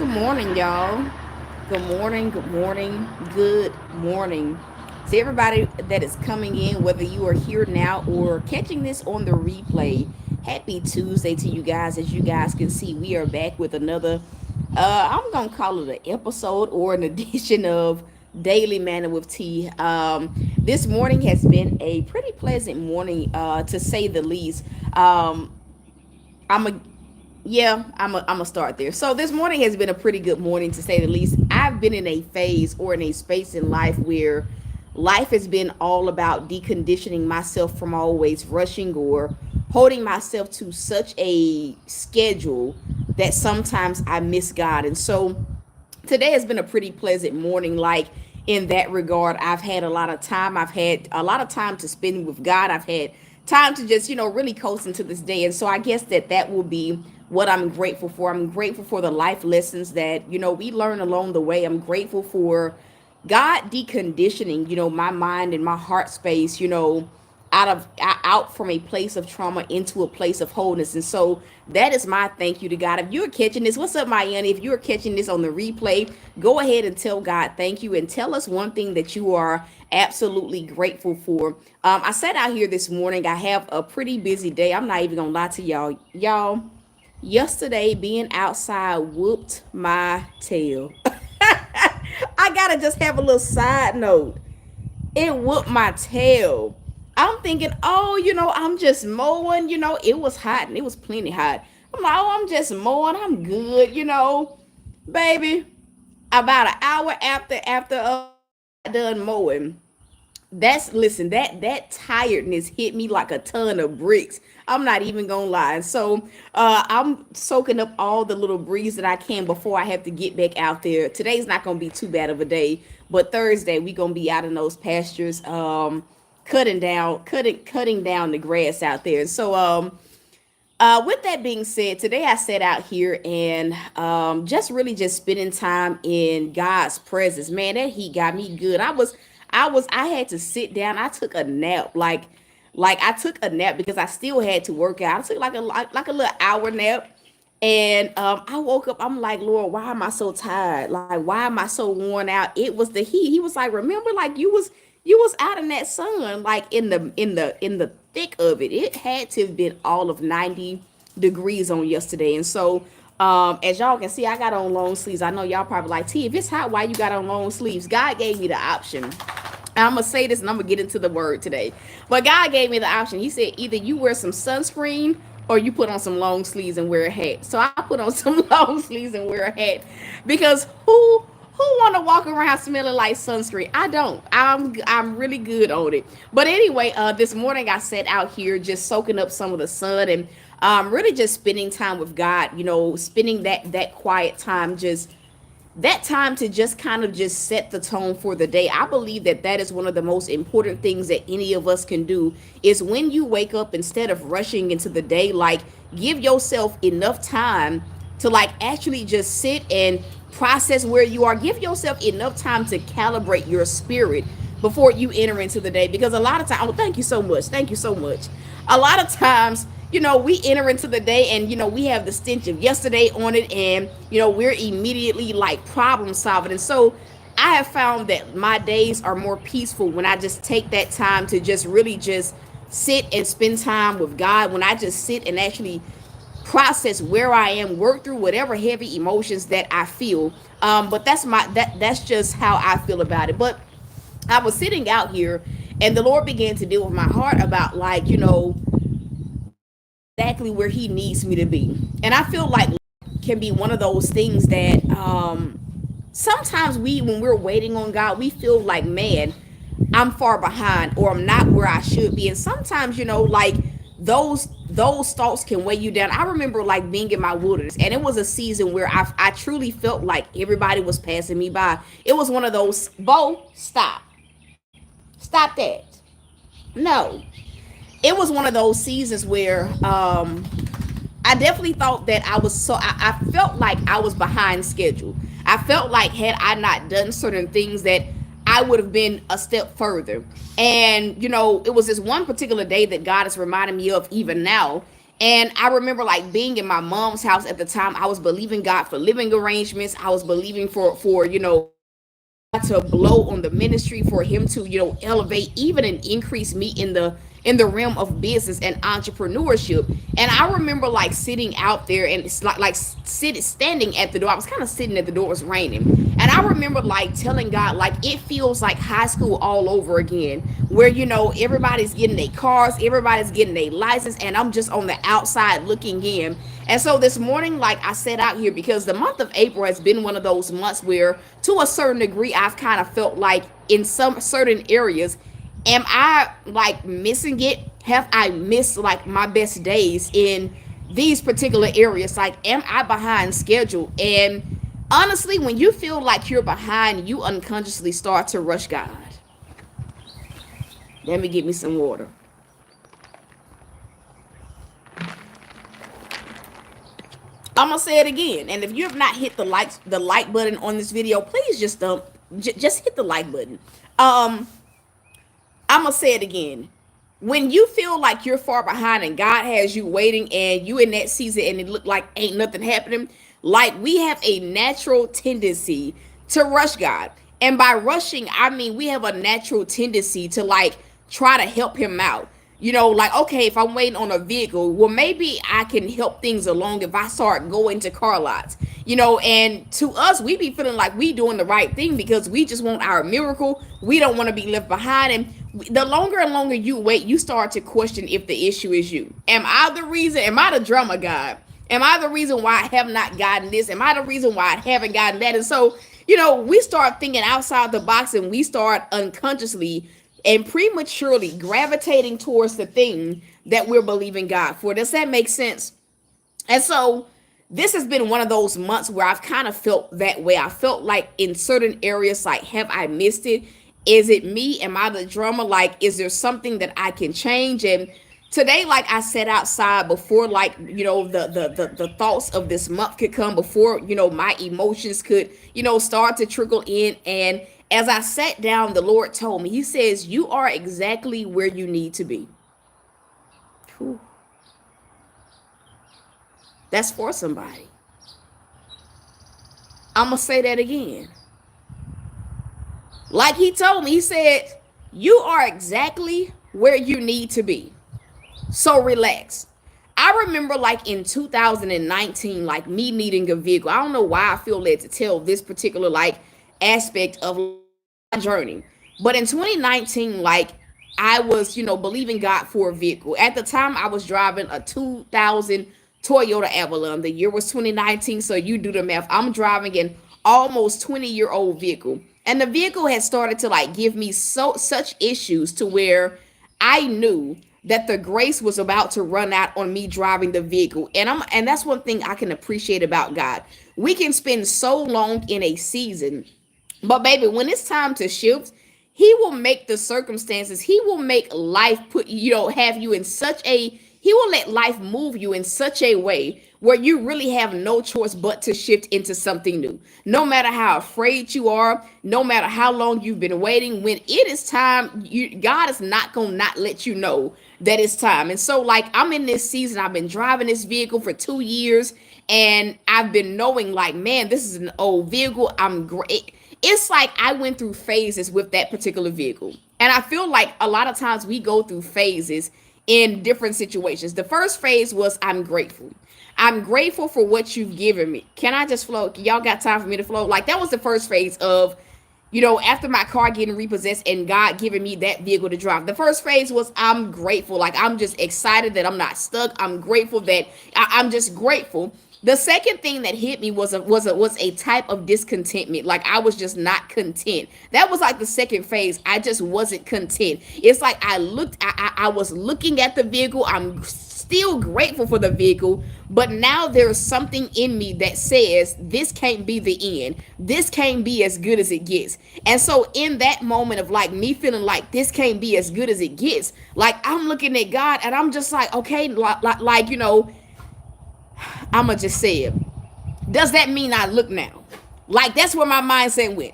Good morning, y'all. Good morning, good morning, good morning to everybody that is coming in, whether you are here now or catching this on the replay. Happy Tuesday to you guys. As you guys can see, we are back with another, I'm going to call it an episode or an edition of Daily Manna with Tea. This morning has been a pretty pleasant morning, to say the least. I'm a I'm a start there. So this morning has been a pretty good morning to say the least. I've been in a phase or in a space in life where life has been all about deconditioning myself from always rushing or holding myself to such a schedule that sometimes I miss God. And so today has been a pretty pleasant morning, like in that regard. I've had a lot of time. I've had a lot of time to spend with God. I've had time to just really coast into this day. And so I guess that will be what I'm grateful for. I'm grateful for the life lessons that we learn along the way. I'm grateful for God deconditioning my mind and my heart space, out from a place of trauma into a place of wholeness. And so that is my thank you to God. If you're catching this, what's up, myaniii? If you're catching this on the replay, go ahead and tell God thank you and tell us one thing that you are absolutely grateful for. I sat out here this morning. I have a pretty busy day. I'm not even gonna lie to y'all. Yesterday being outside whooped my tail. I gotta just have a little side note. It whooped my tail. I'm thinking, oh, I'm just mowing. It was hot and it was plenty hot. I'm like, oh, I'm just mowing. I'm good. Baby. About an hour after I got done mowing, that tiredness hit me like a ton of bricks. I'm not even gonna lie. So I'm soaking up all the little breeze that I can before I have to get back out there. Today's not gonna be too bad of a day, but Thursday we gonna be out in those pastures, cutting down the grass out there. So with that being said, today I set out here and just spending time in God's presence. Man, that heat got me good. I had to sit down. I took a nap, like I took a nap because I still had to work out. I took like a little hour nap, and I woke up. I'm like, Lord, why am I so tired? Like, why am I so worn out? It was the heat. He was like, remember, like you was out in that sun, like in the thick of it. It had to have been all of 90 degrees on yesterday. And so as y'all can see, I got on long sleeves. I know y'all probably like, T, if it's hot, why you got on long sleeves? God gave me the option. I'm gonna say this and I'm gonna get into the word today. But God gave me the option. He said either you wear some sunscreen or you put on some long sleeves and wear a hat. So I put on some long sleeves and wear a hat because who want to walk around smelling like sunscreen? I don't. I'm really good on it. But anyway, this morning I sat out here just soaking up some of the sun and really just spending time with God. Spending that quiet time, just that time to just kind of just set the tone for the day. I believe that is one of the most important things that any of us can do is when you wake up, instead of rushing into the day, like give yourself enough time to like actually just sit and process where you are. Give yourself enough time to calibrate your spirit before you enter into the day, because a lot of times, oh, thank you so much, thank you so much, a lot of times we enter into the day and we have the stench of yesterday on it, and we're immediately like problem solving. And so I have found that my days are more peaceful when I just take that time to just really just sit and spend time with God, when I just sit and actually process where I am, work through whatever heavy emotions that I feel. But that's just how I feel about it. But I was sitting out here and the Lord began to deal with my heart about, like, exactly where he needs me to be. And I feel like can be one of those things that sometimes when we're waiting on God, we feel like, man, I'm far behind or I'm not where I should be. And sometimes, like those thoughts can weigh you down. I remember like being in my wilderness, and it was a season where I truly felt like everybody was passing me by. It was one of those, Bo, stop that. No. It was one of those seasons where I definitely thought that I was I felt like I was behind schedule. I felt like had I not done certain things that I would have been a step further. And it was this one particular day that God is reminding me of even now. And I remember like being in my mom's house at the time. I was believing God for living arrangements. I was believing for to blow on the ministry, for him to elevate even and increase me in the realm of business and entrepreneurship. And I remember like sitting out there, and it's like sitting standing at the door. I was kind of sitting at the door. It was raining, and I remember like telling God, like, it feels like high school all over again, where everybody's getting their cars, everybody's getting their license, and I'm just on the outside looking in. And so this morning, like, I set out here because the month of April has been one of those months where, to a certain degree, I've kind of felt like in some certain areas, am I like missing it? Have I missed like my best days in these particular areas? Like, am I behind schedule? And honestly, when you feel like you're behind, you unconsciously start to rush God. Let me get me some water. I'm gonna say it again, and if you have not hit the like button on this video, please just hit the like button. Um, I'm gonna say it again. When you feel like you're far behind and God has you waiting, and you in that season and it look like ain't nothing happening, like, we have a natural tendency to rush God. And by rushing, I mean we have a natural tendency to like try to help him out. Like, okay, if I'm waiting on a vehicle, well, maybe I can help things along if I start going to car lots. And to us, we be feeling like we doing the right thing because we just want our miracle. We don't want to be left behind. And the longer and longer you wait, you start to question if the issue is you. Am I the reason? Am I the drama God? Am I the reason why I have not gotten this? Am I the reason why I haven't gotten that? And so, we start thinking outside the box, and we start unconsciously and prematurely gravitating towards the thing that we're believing God for. Does that make sense? And so this has been one of those months where I've kind of felt that way. I felt like in certain areas, like, have I missed it? Is it me? Am I the drama? Like, is there something that I can change? And today, like, I sat outside before, like, the thoughts of this month could come, before my emotions could start to trickle in. And as I sat down, the Lord told me, he says, you are exactly where you need to be. Whew. That's for somebody. I'm going to say that again. Like he told me, he said, you are exactly where you need to be. So relax. I remember like in 2019, like me needing a vehicle. I don't know why I feel led to tell this particular like aspect of my journey. But in 2019, like, I was, believing God for a vehicle. At the time, I was driving a 2000 Toyota Avalon. The year was 2019, so you do the math. I'm driving an almost 20-year-old vehicle. And the vehicle had started to like give me such issues to where I knew that the grace was about to run out on me driving the vehicle. And that's one thing I can appreciate about God. We can spend so long in a season, but baby, when it's time to shift, he will make the circumstances, he will make life have you in such a, he will let life move you in such a way where you really have no choice but to shift into something new. No matter how afraid you are, no matter how long you've been waiting, when it is time, God is not going to not let you know that it's time. And so, like, I'm in this season, I've been driving this vehicle for 2 years, and I've been knowing, like, man, this is an old vehicle. I'm great. It's like I went through phases with that particular vehicle. And I feel like a lot of times we go through phases in different situations. The first phase was, I'm grateful. I'm grateful for what you've given me. Can I just flow? Y'all got time for me to flow? Like, that was the first phase of, after my car getting repossessed and God giving me that vehicle to drive. The first phase was, I'm grateful. Like, I'm just excited that I'm not stuck. I'm grateful that I'm just grateful. The second thing that hit me was a type of discontentment. Like, I was just not content. That was like the second phase. I just wasn't content. It's like I was looking at the vehicle. I'm still grateful for the vehicle, but now there's something in me that says this can't be the end. This can't be as good as it gets. And so in that moment of like me feeling like this can't be as good as it gets, like, I'm looking at God and I'm just like, okay, I'ma just say it. Does that mean I look now? Like, that's where my mindset went.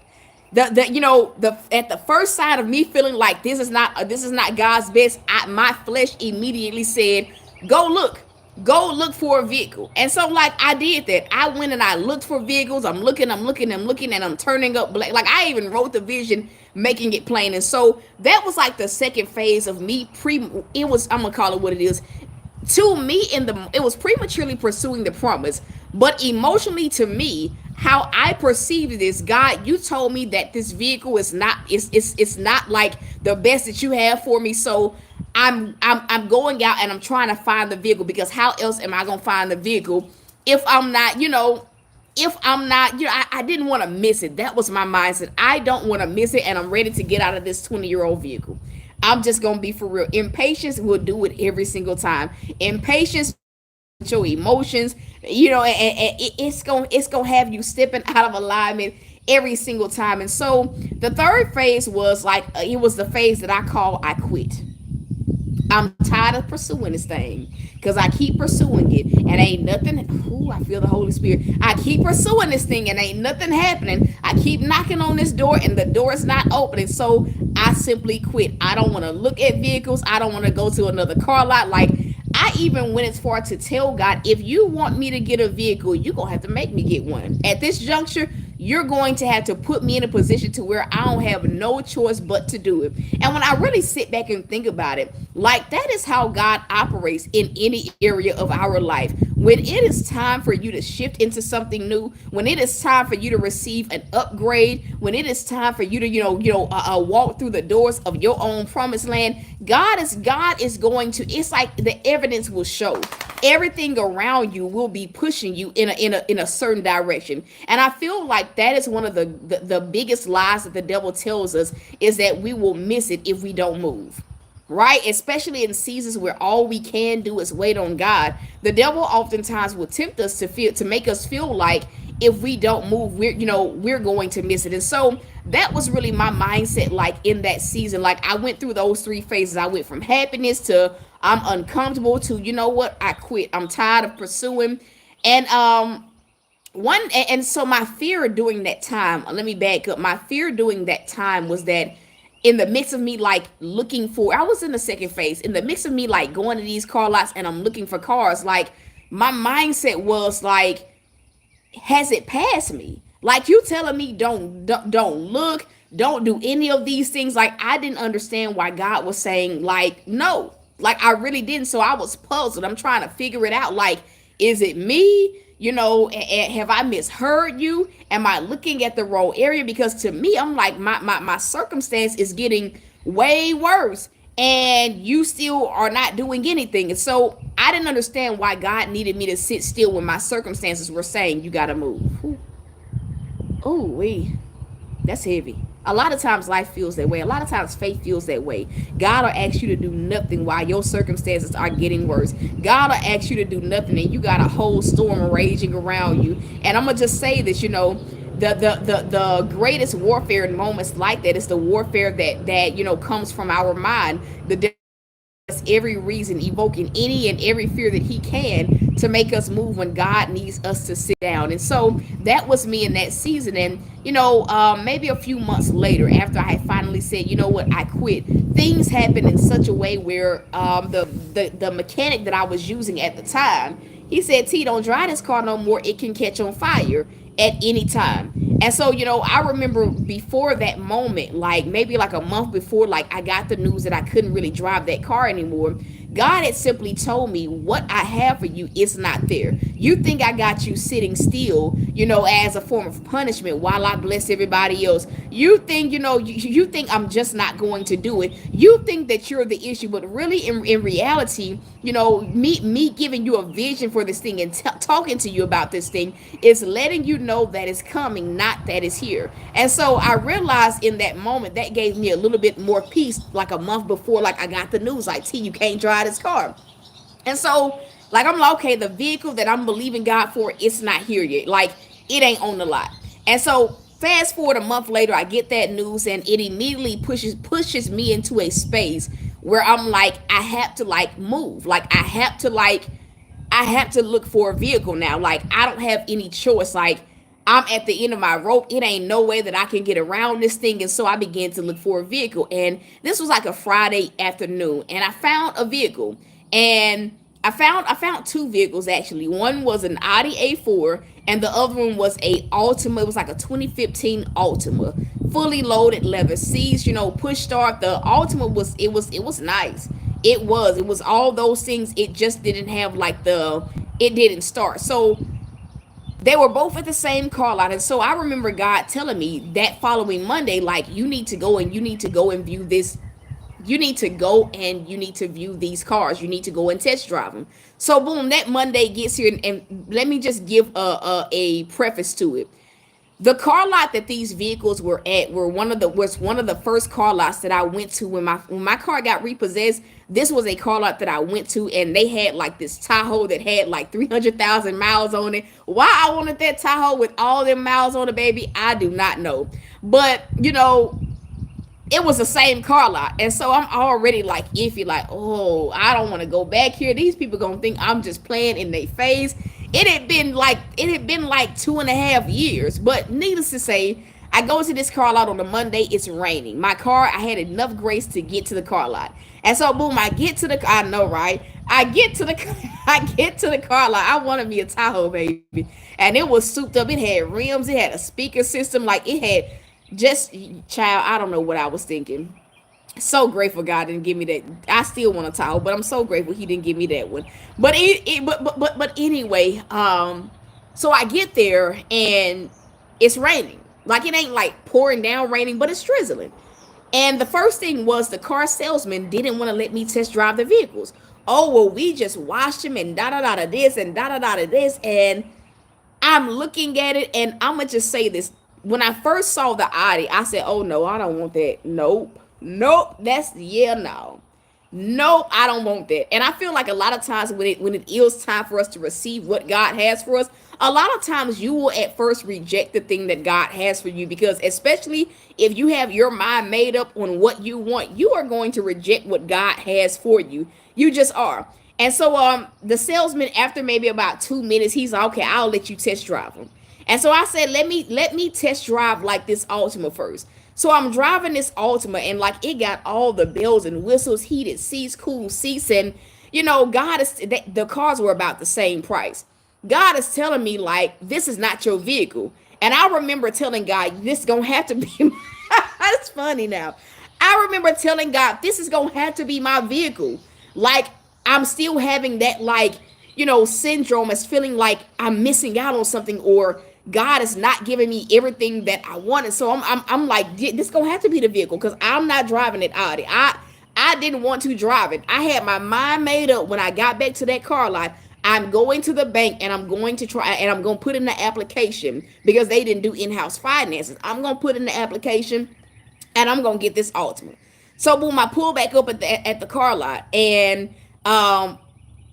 The at the first sign of me feeling like this is not God's best, my flesh immediately said, go look. go look for a vehicle. And so like I did that. I went and I looked for vehicles. I'm looking, and I'm turning up black. Like I even wrote the vision, making it plain. And so that was like the second phase of me it was, I'm gonna call it what it is. To me, it was prematurely pursuing the promise, but emotionally to me, how I perceived it is, God, you told me that this vehicle is not, it's not like the best that you have for me. So I'm going out and I'm trying to find the vehicle, because how else am I gonna find the vehicle if I'm not, if I'm not, I didn't want to miss it. That was my mindset. I don't want to miss it, and I'm ready to get out of this 20-year-old vehicle. I'm just gonna be for real. Impatience will do it every single time. Impatience, your emotions, and it's gonna have you stepping out of alignment every single time. And so the third phase was like, it was the phase that I call I quit. I'm tired of pursuing this thing, because I keep pursuing it and ain't nothing. Ooh, I feel the Holy Spirit. I keep pursuing this thing and ain't nothing happening. I keep knocking on this door and the door is not opening. So I simply quit. I don't want to look at vehicles. I don't want to go to another car lot. Like, I even went as far to tell God, if you want me to get a vehicle, you're going to have to make me get one. At this juncture, you're going to have to put me in a position to where I don't have no choice but to do it. And when I really sit back and think about it, like, that is how God operates in any area of our life. When it is time for you to shift into something new, when it is time for you to receive an upgrade, when it is time for you to, walk through the doors of your own promised land, God is going to. It's like the evidence will show. Everything around you will be pushing you in a certain direction. And I feel like that is one of the biggest lies that the devil tells us, is that we will miss it if we don't move, right? Especially in seasons where all we can do is wait on God. The devil oftentimes will tempt us to make us feel like if we don't move, we're going to miss it. And so that was really my mindset, like in that season. Like, I went through those three phases. I went from happiness to I'm uncomfortable to, you know what, I quit. I'm tired of pursuing. And so my fear during that time, let me back up. My fear during that time was that, in the mix of me like looking for, I was in the second phase, in the mix of me like going to these car lots and I'm looking for cars, like, my mindset was like, has it passed me? Like, you telling me don't look, don't do any of these things. Like, I didn't understand why God was saying, like, no. Like, I really didn't. So I was puzzled. I'm trying to figure it out. Like, is it me? Have I misheard you? Am I looking at the wrong area? Because to me, I'm like, my circumstance is getting way worse, and you still are not doing anything. And so I didn't understand why God needed me to sit still when my circumstances were saying, you got to move. Oh, that's heavy. A lot of times life feels that way. A lot of times faith feels that way. God will ask you to do nothing while your circumstances are getting worse. God will ask you to do nothing and you got a whole storm raging around you. And I'm gonna just say this, the greatest warfare in moments like that is the warfare that comes from our mind. The every reason, evoking any and every fear that he can to make us move when God needs us to sit down. And so that was me in that season. And maybe a few months later, after I had finally said, you know what, I quit, things happened in such a way where the mechanic that I was using at the time, he said, T, don't drive this car no more, it can catch on fire at any time. And so, I remember before that moment, like maybe like a month before, like I got the news that I couldn't really drive that car anymore. God had simply told me, what I have for you is not there. You think I got you sitting still, as a form of punishment while I bless everybody else. You think, you think I'm just not going to do it. You think that you're the issue, but really in reality, me giving you a vision for this thing and talking to you about this thing is letting you know that it's coming, not that it's here. And so I realized in that moment that gave me a little bit more peace, like a month before, like I got the news, like, T, you can't drive this car. And so, like, I'm like, okay, the vehicle that I'm believing God for, it's not here yet. Like, it ain't on the lot. And so, fast forward a month later, I get that news, and it immediately pushes me into a space where I'm like, I have to like move. Like, I have to look for a vehicle now. Like, I don't have any choice. Like, I'm at the end of my rope. It ain't no way that I can get around this thing. And so I began to look for a vehicle. And this was like a Friday afternoon. And I found a vehicle. And I found two vehicles actually. One was an Audi A4 and the other one was a Altima. It was like a 2015 Altima, fully loaded, leather seats, push start. The Altima was nice. It was all those things. It just didn't have like it didn't start. So they were both at the same car lot. And so I remember God telling me that following Monday, like, you need to go and view this. You need to go and you need to view these cars. You need to go and test drive them. So boom, that Monday gets here, and let me just give a preface to it. The car lot that these vehicles were at was one of the first car lots that I went to when my car got repossessed. This was a car lot that I went to, and they had like this Tahoe that had like 300,000 miles on it. Why I wanted that Tahoe with all them miles on it, baby, I do not know. But it was the same car lot, and so I'm already like iffy, like, oh, I don't want to go back here. These people gonna think I'm just playing in their face. It had been like 2.5 years, but needless to say, I go to this car lot on a Monday. It's raining. My car, I had enough grace to get to the car lot, and so boom, I get to the. I know, right? I get to the I get to the car lot. I wanted me a Tahoe, baby, and it was souped up. It had rims. It had a speaker system. Like, it had just, child, I don't know what I was thinking. So grateful God didn't give me that. I still want a Tahoe, but I'm so grateful He didn't give me that one. But but anyway, so I get there and it's raining. Like, it ain't like pouring down raining, but it's drizzling. And the first thing was, the car salesman didn't want to let me test drive the vehicles. Oh, well, we just washed them and da da da da this and da da da da this. And I'm looking at it, and I'm gonna just say this. When I first saw the Audi, I said, "Oh no, I don't want that. Nope, nope. That's, yeah, no, nope. I don't want that." And I feel like a lot of times when it is time for us to receive what God has for us, a lot of times you will at first reject the thing that God has for you, because especially if you have your mind made up on what you want, you are going to reject what God has for you. You just are. And so the salesman, after maybe about 2 minutes, he's like, "Okay, I'll let you test drive them." And so I said, let me test drive like this Altima first. So I'm driving this Altima, and like, it got all the bells and whistles, heated seats, cool seats, and God is, the cars were about the same price. God is telling me, like, this is not your vehicle. And I remember telling God, this is gonna have to be it's funny now. I remember telling God, this is gonna have to be my vehicle. Like, I'm still having that, like, syndrome, as feeling like I'm missing out on something, or God is not giving me everything that I wanted. So I'm like, this gonna have to be the vehicle, because I'm not driving it, Audi. I didn't want to drive it. I had my mind made up when I got back to that car lot. I'm going to the bank, and I'm going to try, and I'm going to put in the application, because they didn't do in-house finances. I'm going to put in the application, and I'm going to get this Altima. So boom, I pull back up at the car lot, and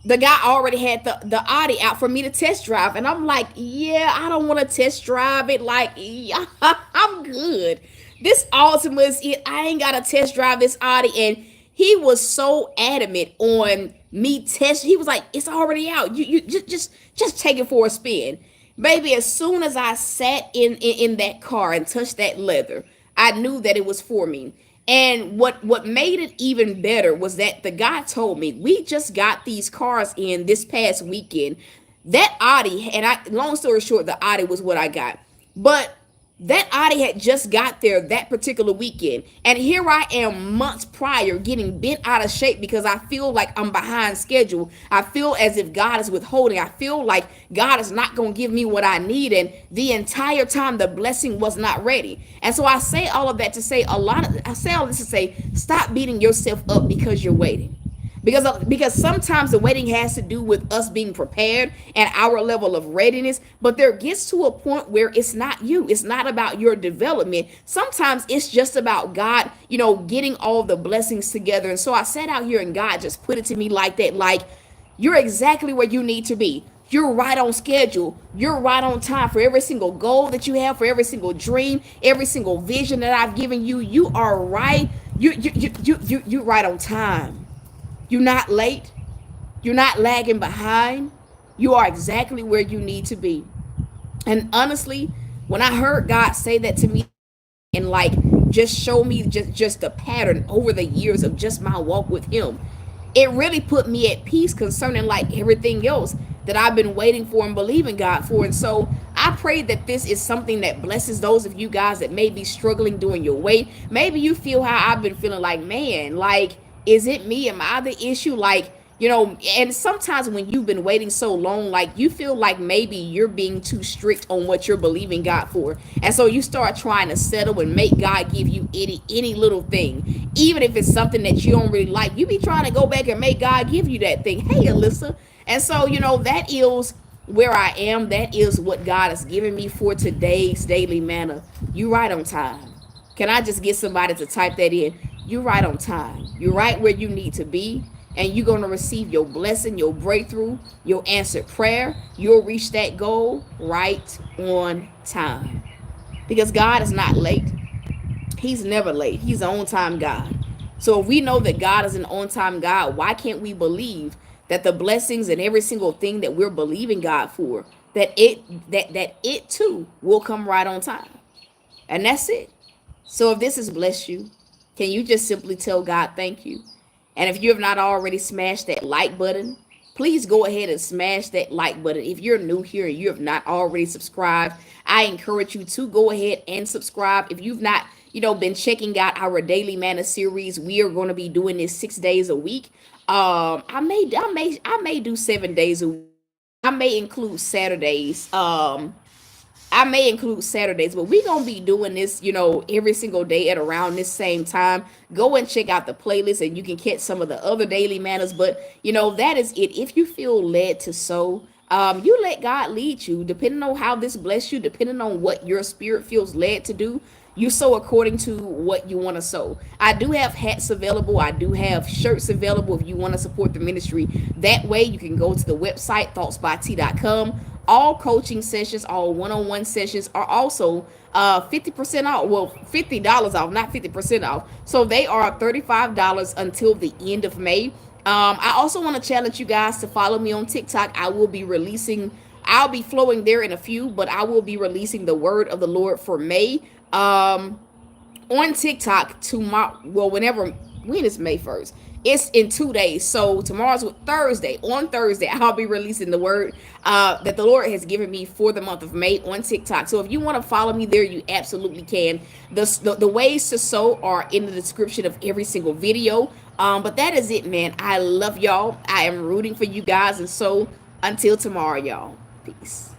the guy already had the Audi out for me to test drive. And I'm like, yeah, I don't want to test drive it. Like, yeah, I'm good. This Altima is it. I ain't got to test drive this Audi. And he was so adamant on me test. He was like, it's already out. You just take it for a spin. Baby, as soon as I sat in that car and touched that leather, I knew that it was for me. And what made it even better was that the guy told me, we just got these cars in this past weekend. That Audi, and long story short, the Audi was what I got. But that Audi had just got there that particular weekend. And here I am months prior, getting bent out of shape because I feel like I'm behind schedule. I feel as if God is withholding. I feel like God is not going to give me what I need. And the entire time, the blessing was not ready. And so I say all of that to say I say all this to say, stop beating yourself up because you're waiting. Because sometimes the waiting has to do with us being prepared and our level of readiness. But there gets to a point where it's not you. It's not about your development. Sometimes it's just about God, getting all the blessings together. And so I sat out here, and God just put it to me like that. Like, you're exactly where you need to be. You're right on schedule. You're right on time for every single goal that you have, for every single dream, every single vision that I've given you. You are right. You're right on time. You're not late. You're not lagging behind. You are exactly where you need to be. And honestly, when I heard God say that to me, and like just show me just the pattern over the years of just my walk with Him, it really put me at peace concerning like everything else that I've been waiting for and believing God for. And so I pray that this is something that blesses those of you guys that may be struggling during your wait. Maybe you feel how I've been feeling, like, man, like, is it me? Am I the issue? Like, and sometimes when you've been waiting so long, like, you feel like maybe you're being too strict on what you're believing God for. And so you start trying to settle and make God give you any little thing. Even if it's something that you don't really like, you be trying to go back and make God give you that thing. Hey, Alyssa. And so, that is where I am. That is what God has given me for today's daily manna. You right on time. Can I just get somebody to type that in? You're right on time. You're right where you need to be. And you're going to receive your blessing, your breakthrough, your answered prayer. You'll reach that goal right on time. Because God is not late. He's never late. He's an on-time God. So if we know that God is an on-time God, why can't we believe that the blessings and every single thing that we're believing God for, that it too will come right on time? And that's it. So if this has blessed you, can you just simply tell God thank you? And if you have not already smashed that like button, please go ahead and smash that like button. If you're new here and you have not already subscribed, I encourage you to go ahead and subscribe. If you've not, been checking out our daily manna series, we are going to be doing this 6 days a week. I may do 7 days a week. I may include Saturdays. But we're gonna be doing this, every single day at around this same time. Go and check out the playlist and you can catch some of the other daily manners. But that is it. If you feel led to sow, you let God lead you, depending on how this bless you, depending on what your spirit feels led to do. You sow according to what you want to sow. I do have hats available. I do have shirts available if you want to support the ministry. That way you can go to the website, thoughtsbyT.com. All coaching sessions, all one-on-one sessions are also 50% off. Well, $50 off, not 50% off. So they are $35 until the end of May. I also want to challenge you guys to follow me on TikTok. I'll be flowing there in a few, but I will be releasing the word of the Lord for May. On TikTok tomorrow. Well, when is May 1st? It's in 2 days. So tomorrow's Thursday. On Thursday, I'll be releasing the word that the Lord has given me for the month of May on TikTok. So if you want to follow me there, you absolutely can. The ways to sow are in the description of every single video. But that is it, man. I love y'all. I am rooting for you guys. And so until tomorrow, y'all. Peace.